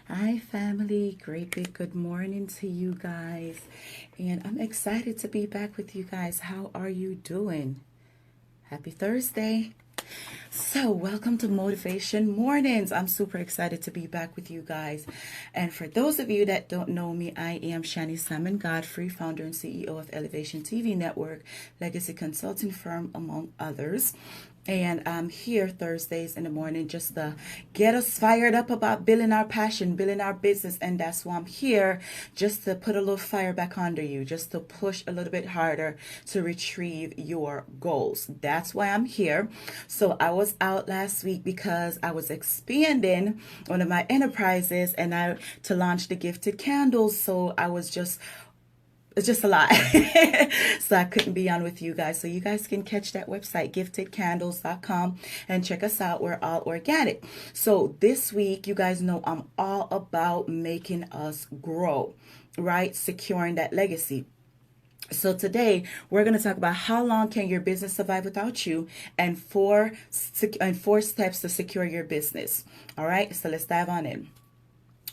Hi, family. Great big good morning to you guys. And I'm excited to be back with you guys. How are you doing? Happy Thursday. So, welcome to Motivation Mornings. I'm super excited to be back with you guys. And for those of you that don't know me, I am Shani Salmon Godfrey, founder and CEO of Elevation TV Network, legacy consulting firm, among others. And I'm here Thursdays in the morning just to get us fired up about building our passion, building our business. And that's why I'm here, just to put a little fire back under you, just to push a little bit harder to retrieve your goals. That's why I'm here. So I was out last week because I was expanding one of my enterprises and I to launch the gifted candles. So I was just it's just a lot. So I couldn't be on with you guys. So you guys can catch that website, giftedcandles.com, and check us out. We're all organic. So this week, you guys know I'm all about making us grow, right? Securing that legacy. So today we're going to talk about how long can your business survive without you, and four steps to secure your business. All right. So let's dive on in.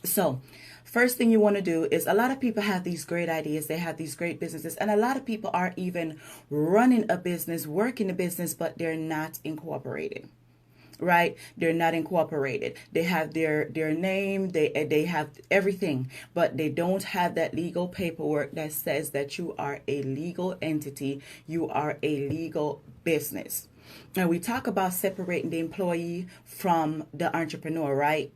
So, first thing you want to do is, a lot of people have these great ideas, they have these great businesses, and a lot of people are even running a business, working a business, but they're not incorporated. Right? They're not incorporated. They have their name, they have everything, but they don't have that legal paperwork that says that you are a legal entity, you are a legal business. And we talk about separating the employee from the entrepreneur, right?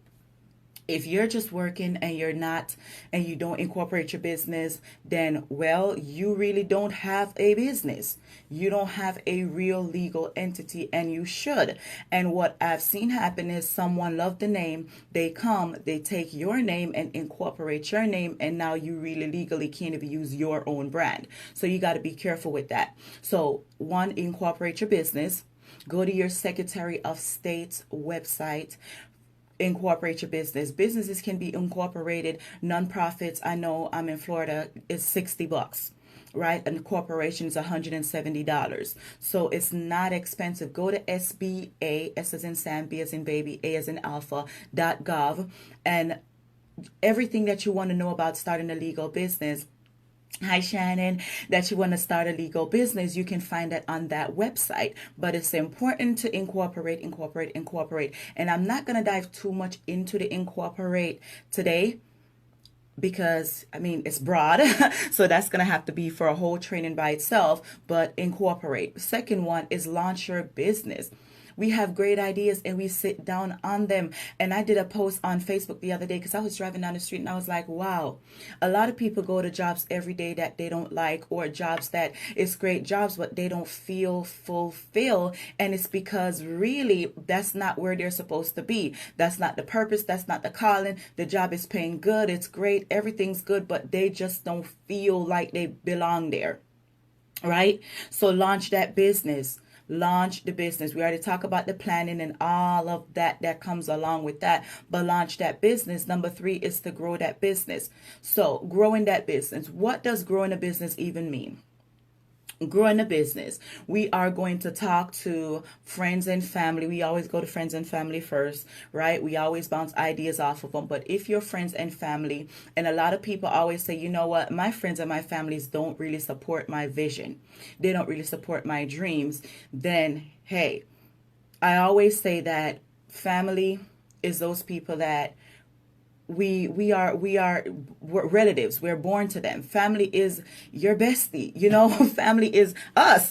If you're just working and you're not, and you don't incorporate your business, then, well, you really don't have a business. You don't have a real legal entity, and you should. And what I've seen happen is, someone loved the name, they come, they take your name and incorporate your name, and now you really legally can't even use your own brand. So you got to be careful with that. So, one, incorporate your business. Go to your Secretary of State's website, incorporate your business. Businesses can be incorporated. Nonprofits, I know I'm in Florida, is $60, right? And corporation is $170. So it's not expensive. Go to SBA, S as in Sam, B as in baby, A as in alpha.gov, and everything that you want to know about starting a legal business. Hi, Shannon, that you want to start a legal business, you can find that on that website. But it's important to incorporate. And I'm not going to dive too much into the incorporate today, because I mean it's broad. So that's going to have to be for a whole training by itself. But incorporate. Second one is launch your business. We have great ideas and we sit down on them. And I did a post on Facebook the other day because I was driving down the street and I was like, wow, a lot of people go to jobs every day that they don't like, or jobs that it's great jobs, but they don't feel fulfilled. And it's because really that's not where they're supposed to be. That's not the purpose. That's not the calling. The job is paying good. It's great. Everything's good, but they just don't feel like they belong there. Right? So launch that business. Launch the business. We already talked about the planning and all of that that comes along with that, but launch that business. Number three is to grow that business. So growing that business, what does growing a business even mean? Growing a business, we are going to talk to friends and family. We always go to friends and family first, right? We always bounce ideas off of them. But if your friends and family, and a lot of people always say, you know what, my friends and my families don't really support my vision, they don't really support my dreams, then hey, I always say that family is those people that we're relatives, we're born to them. Family is your bestie, family is us.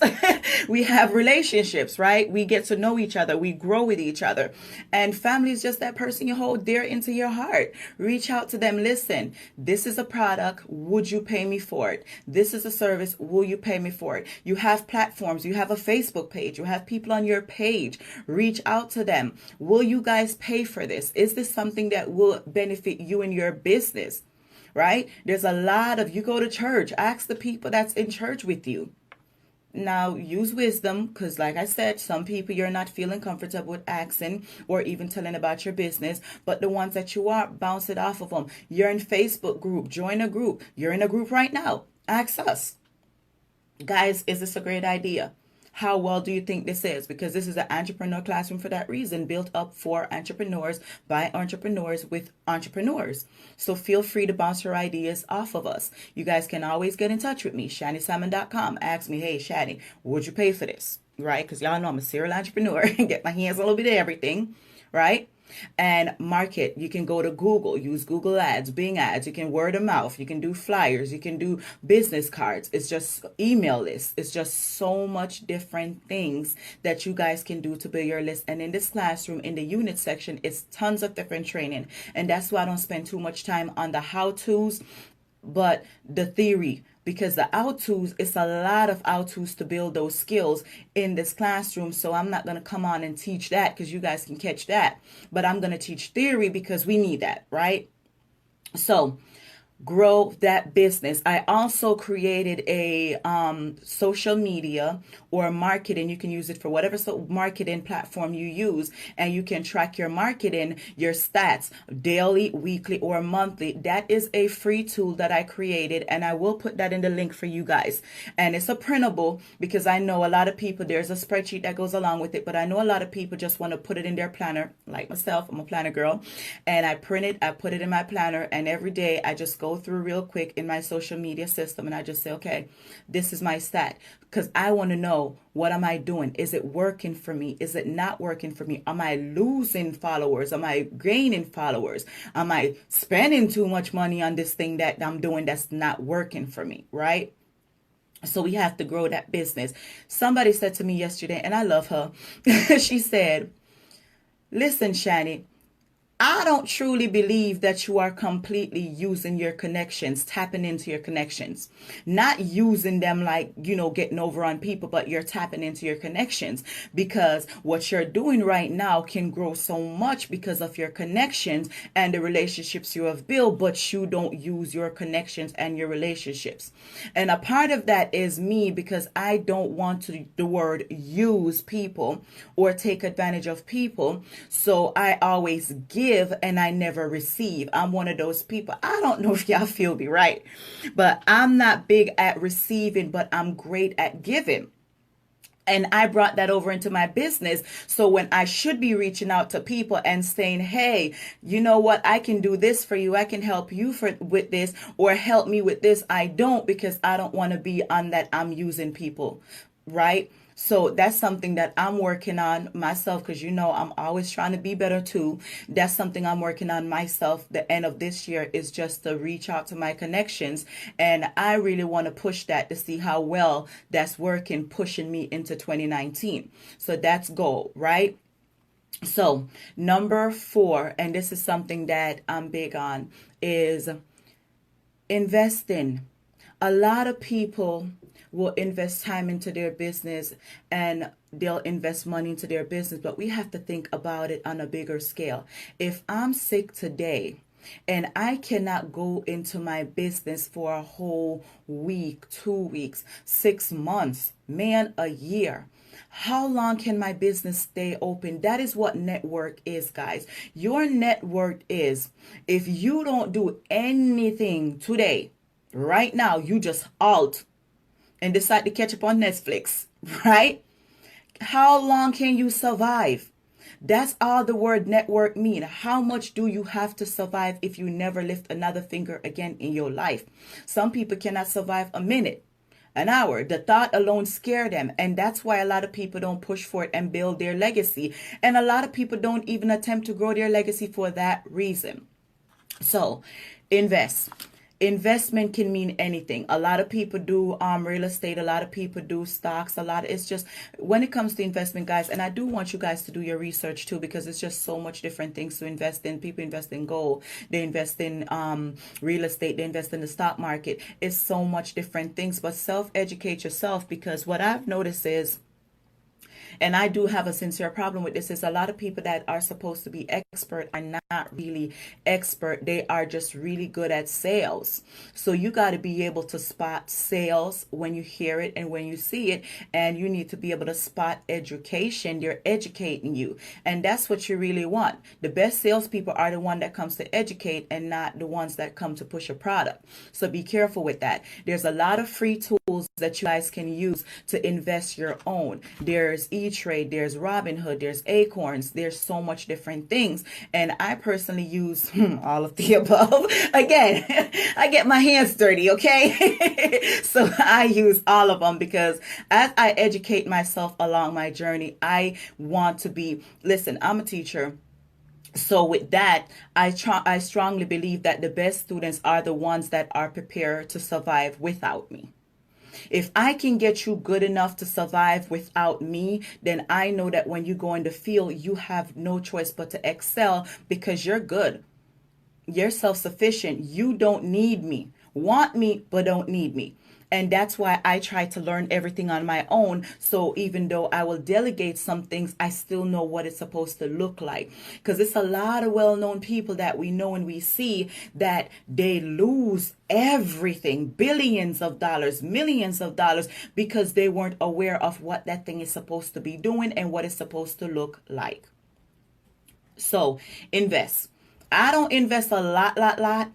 We have relationships, right? We get to know each other, we grow with each other, and family is just that person you hold dear into your heart. Reach out to them. Listen, this is a product, would you pay me for it? This is a service, will you pay me for it? You have platforms, you have a Facebook page, you have people on your page. Reach out to them. Will you guys pay for this? Is this something that will benefit you and your business? Right? There's a lot of, you go to church, ask the people that's in church with you. Now, use wisdom, because like I said, some people you're not feeling comfortable with asking or even telling about your business, but the ones that you are, bounce it off of them. You're in Facebook group, join a group. You're in a group right now. Ask us. Guys, is this a great idea? How well do you think this is? Because this is an entrepreneur classroom for that reason, built up for entrepreneurs by entrepreneurs with entrepreneurs. So feel free to bounce your ideas off of us. You guys can always get in touch with me, ShaniSalmon.com. Ask me, hey, Shani, would you pay for this? Right? Because y'all know I'm a serial entrepreneur and get my hands on a little bit of everything, right? And market, you can go to Google, use Google ads, Bing ads, you can word of mouth, you can do flyers, you can do business cards, it's just email lists, it's just so much different things that you guys can do to build your list. And in this classroom, in the unit section, it's tons of different training, and that's why I don't spend too much time on the how-tos, but the theory, because the how-tos, it's a lot of how-tos to build those skills in this classroom. So I'm not going to come on and teach that because you guys can catch that, but I'm going to teach theory because we need that, right? So grow that business. I also created a social media or marketing. You can use it for whatever marketing platform you use, and you can track your marketing, your stats, daily, weekly, or monthly. That is a free tool that I created, and I will put that in the link for you guys. And it's a printable, because I know a lot of people, there's a spreadsheet that goes along with it, but I know a lot of people just want to put it in their planner, like myself. I'm a planner girl, and I print it, I put it in my planner, and every day I just go through real quick in my social media system, and I just say, okay, this is my stat, because I want to know, what am I doing? Is it working for me? Is it not working for me? Am I losing followers? Am I gaining followers? Am I spending too much money on this thing that I'm doing that's not working for me, right? So we have to grow that business. Somebody said to me yesterday, and I love her, she said, listen, Shani, I don't truly believe that you are completely using your connections, tapping into your connections, not using them like, getting over on people, but you're tapping into your connections, because what you're doing right now can grow so much because of your connections and the relationships you have built, but you don't use your connections and your relationships. And a part of that is me, because I don't want to the word use people or take advantage of people. So I always give and I never receive. I'm one of those people. I don't know if y'all feel me right, but I'm not big at receiving, but I'm great at giving. And I brought that over into my business. So when I should be reaching out to people and saying, hey, you know what? I can do this for you. I can help you with this, or help me with this. I don't, because I don't want to be on that I'm using people, right? So that's something that I'm working on myself, because I'm always trying to be better too. That's something I'm working on myself. The end of this year is just to reach out to my connections. And I really want to push that to see how well that's working, pushing me into 2019. So that's goal, right? So number 4, and this is something that I'm big on, is investing. A lot of people will invest time into their business and they'll invest money into their business, but we have to think about it on a bigger scale. If I'm sick today and I cannot go into my business for a whole week, 2 weeks, 6 months, man, a year, how long can my business stay open? That is what network is, guys. Your network is, if you don't do anything today, right now, you just alt and decide to catch up on Netflix, right? How long can you survive? That's all the word network mean. How much do you have to survive if you never lift another finger again in your life? Some people cannot survive a minute, an hour. The thought alone scare them. And that's why a lot of people don't push for it and build their legacy. And a lot of people don't even attempt to grow their legacy for that reason. So invest. Investment can mean anything. A lot of people do real estate. A lot of people do stocks. It's just, when it comes to investment, guys, and I do want you guys to do your research too, because it's just so much different things to invest in. People invest in gold. They invest in real estate. They invest in the stock market. It's so much different things, but self-educate yourself, because what I've noticed is, And I do have a sincere problem with this, is a lot of people that are supposed to be expert are not really expert. They are just really good at sales. So you got to be able to spot sales when you hear it and when you see it. And you need to be able to spot education. They're educating you. And that's what you really want. The best salespeople are the one that comes to educate and not the ones that come to push a product. So be careful with that. There's a lot of free tools that you guys can use to invest your own. There's E-Trade, there's Robinhood, there's Acorns, there's so much different things. And I personally use all of the above. Again, I get my hands dirty, okay? So I use all of them because as I educate myself along my journey, I want to be, listen, I'm a teacher. So with that, I strongly believe that the best students are the ones that are prepared to survive without me. If I can get you good enough to survive without me, then I know that when you go in the field, you have no choice but to excel because you're good. You're self-sufficient. You don't need me. Want me, but don't need me. And that's why I try to learn everything on my own. So even though I will delegate some things, I still know what it's supposed to look like. Because it's a lot of well-known people that we know and we see that they lose everything, billions of dollars, millions of dollars, because they weren't aware of what that thing is supposed to be doing and what it's supposed to look like. So invest. I don't invest a lot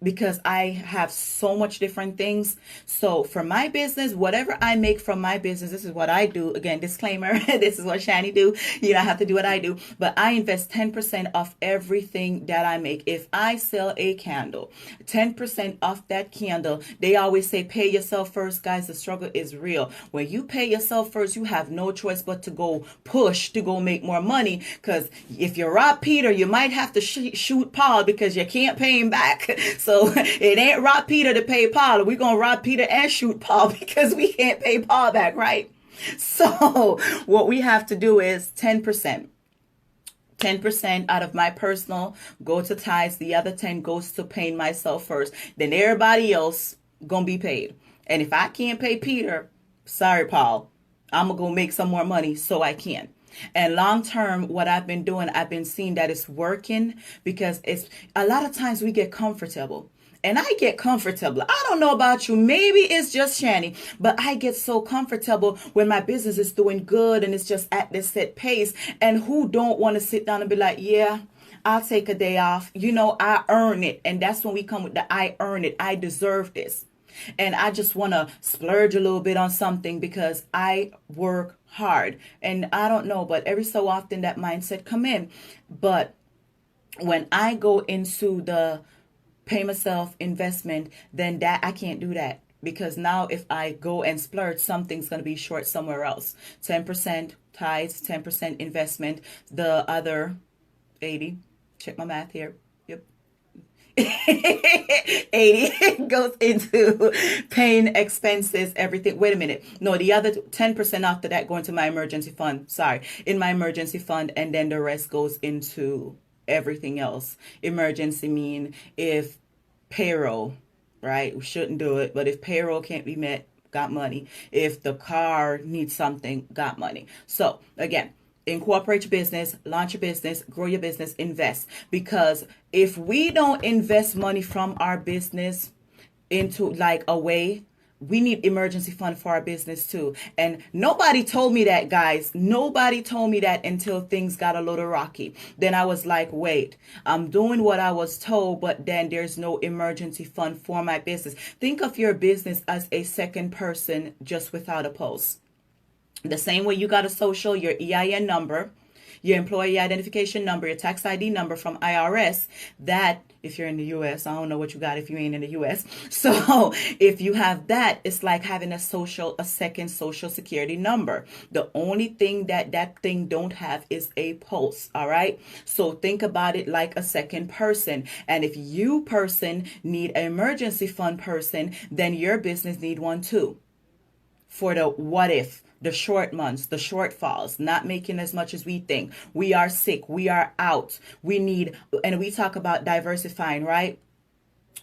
because I have so much different things. So for my business, whatever I make from my business, this is what I do. Again, disclaimer, this is what Shani do. You don't have to do what I do, but I invest 10% of everything that I make. If I sell a candle, 10% off that candle, they always say, pay yourself first, guys. The struggle is real. When you pay yourself first, you have no choice but to go push to go make more money. Because if you rob Peter, you might have to shoot Paul because you can't pay him back. So it ain't rob Peter to pay Paul. We're going to rob Peter and shoot Paul because we can't pay Paul back, right? So what we have to do is 10%. 10% out of my personal go to tithes. The other 10 goes to paying myself first. Then everybody else going to be paid. And if I can't pay Peter, sorry, Paul, I'm going to go make some more money so I can. And long term, what I've been doing, I've been seeing that it's working because it's a lot of times we get comfortable. And I get comfortable. I don't know about you. Maybe it's just Shani, but I get so comfortable when my business is doing good and it's just at this set pace. And who don't want to sit down and be like, yeah, I'll take a day off. You know, I earn it. And that's when we come with the I earn it. I deserve this. And I just want to splurge a little bit on something because I work hard. And I don't know, but every so often that mindset come in. But when I go into the pay myself investment, then that I can't do that. Because now if I go and splurge, something's going to be short somewhere else. 10% tithes, 10% investment, the other 80, check my math here. Yep. 80 goes into paying expenses, everything. Wait a minute. No, the other 10% after that go into my emergency fund. Sorry, in my emergency fund, and then the rest goes into everything else. Emergency mean if payroll, right? We shouldn't do it, but if payroll can't be met, got money. If the car needs something, got money. So again, incorporate your business, launch your business, grow your business, invest. Because if we don't invest money from our business into like a way, we need emergency fund for our business too. And nobody told me that, guys. Nobody told me that until things got a little rocky. Then I was like, wait, I'm doing what I was told, but then there's no emergency fund for my business. Think of your business as a second person just without a pulse. The same way you got a social, your EIN number, your employee identification number, your tax ID number from IRS, that if you're in the US, I don't know what you got if you ain't in the US. So if you have that, it's like having a second social security number. The only thing that thing don't have is a pulse. All right. So think about it like a second person. And if you person need an emergency fund person, then your business need one too. For the what if, the short months, the shortfalls, not making as much as we think. We are sick. We are out. We need, and we talk about diversifying, right?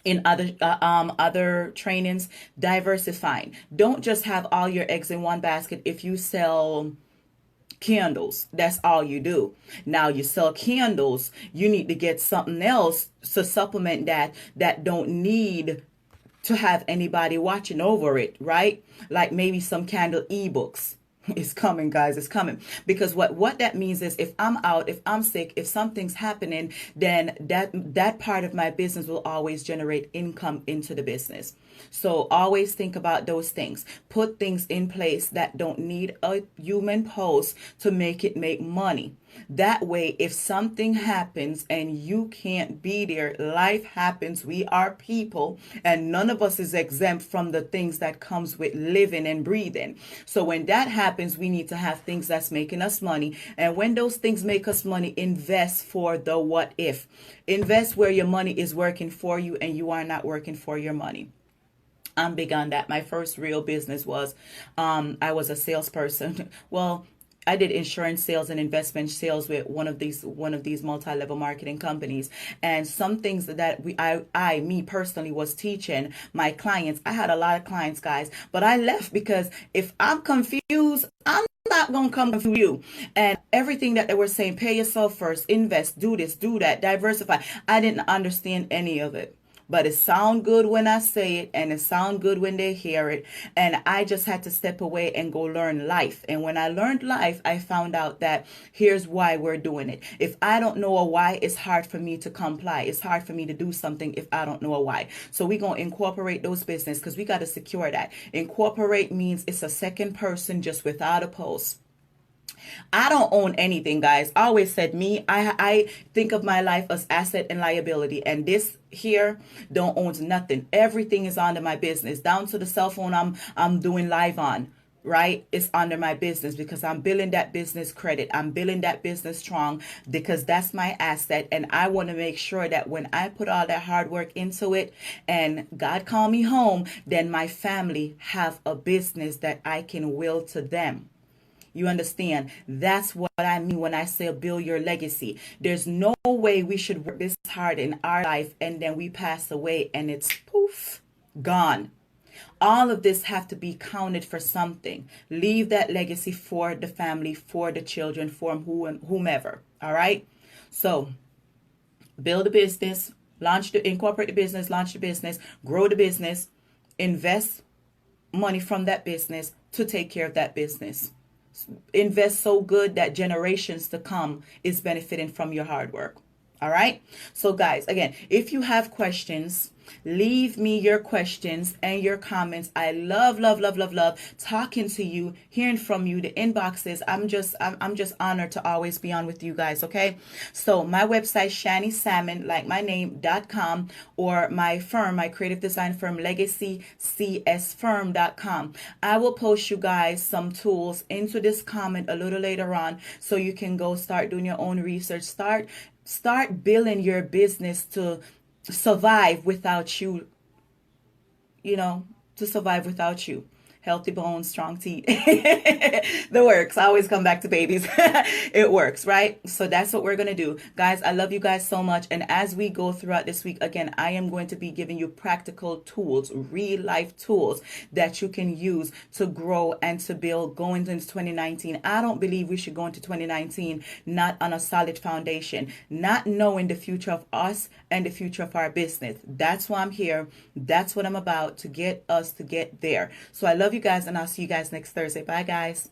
In other trainings, diversifying. Don't just have all your eggs in one basket. If you sell candles. That's all you do. Now you sell candles, you need to get something else to supplement that don't need to have anybody watching over it, right? Like maybe some candle ebooks. It's coming, guys. It's coming. Because what that means is if I'm out, if I'm sick, if something's happening, then that part of my business will always generate income into the business. So always think about those things. Put things in place that don't need a human post to make it make money. That way, if something happens and you can't be there, life happens. We are people, and none of us is exempt from the things that comes with living and breathing. So when that happens, we need to have things that's making us money. And when those things make us money, invest for the what if. Invest where your money is working for you and you are not working for your money. I'm big on that. My first real business was I was a salesperson. Well, I did insurance sales and investment sales with one of these multi-level marketing companies, and some things that me personally was teaching my clients. I had a lot of clients, guys, but I left because if I'm confused, I'm not gonna come to you. And everything that they were saying, pay yourself first, invest, do this, do that, diversify. I didn't understand any of it. But it sound good when I say it, and it sound good when they hear it. And I just had to step away and go learn life. And when I learned life, I found out that here's why we're doing it. If I don't know a why, it's hard for me to comply. It's hard for me to do something if I don't know a why. So we're going to incorporate those business because we got to secure that. Incorporate means it's a second person just without a post. I don't own anything, guys. I always said I think of my life as asset and liability, and this here don't own nothing. Everything is under my business, down to the cell phone I'm doing live on. Right? It's under my business because I'm building that business credit. I'm building that business strong because that's my asset. And I want to make sure that when I put all that hard work into it and God call me home, then my family have a business that I can will to them. You understand? That's what I mean when I say build your legacy. There's no way we should work this hard in our life and then we pass away and it's poof, gone. All of this have to be counted for something. Leave that legacy for the family, for the children, for whomever. All right? So build a business, incorporate the business, launch the business, grow the business, invest money from that business to take care of that business. Invest so good that generations to come is benefiting from your hard work. All right. So guys, again, if you have questions, leave me your questions and your comments. I love talking to you, hearing from you, the inboxes. I'm just honored to always be on with you guys. Okay. So my website, Shani Salmon, like my name.com, or my firm, my creative design firm, legacycsfirm.com. I will post you guys some tools into this comment a little later on so you can go start doing your own research. Start building your business to survive without you, to survive without you. Healthy bones, strong teeth. The works. I always come back to babies. It works, right? So that's what we're going to do. Guys, I love you guys so much. And as we go throughout this week, again, I am going to be giving you practical tools, real life tools that you can use to grow and to build going into 2019. I don't believe we should go into 2019 not on a solid foundation, not knowing the future of us and the future of our business. That's why I'm here. That's what I'm about, to get us to get there. So I love you guys, and I'll see you guys next Thursday. Bye, guys.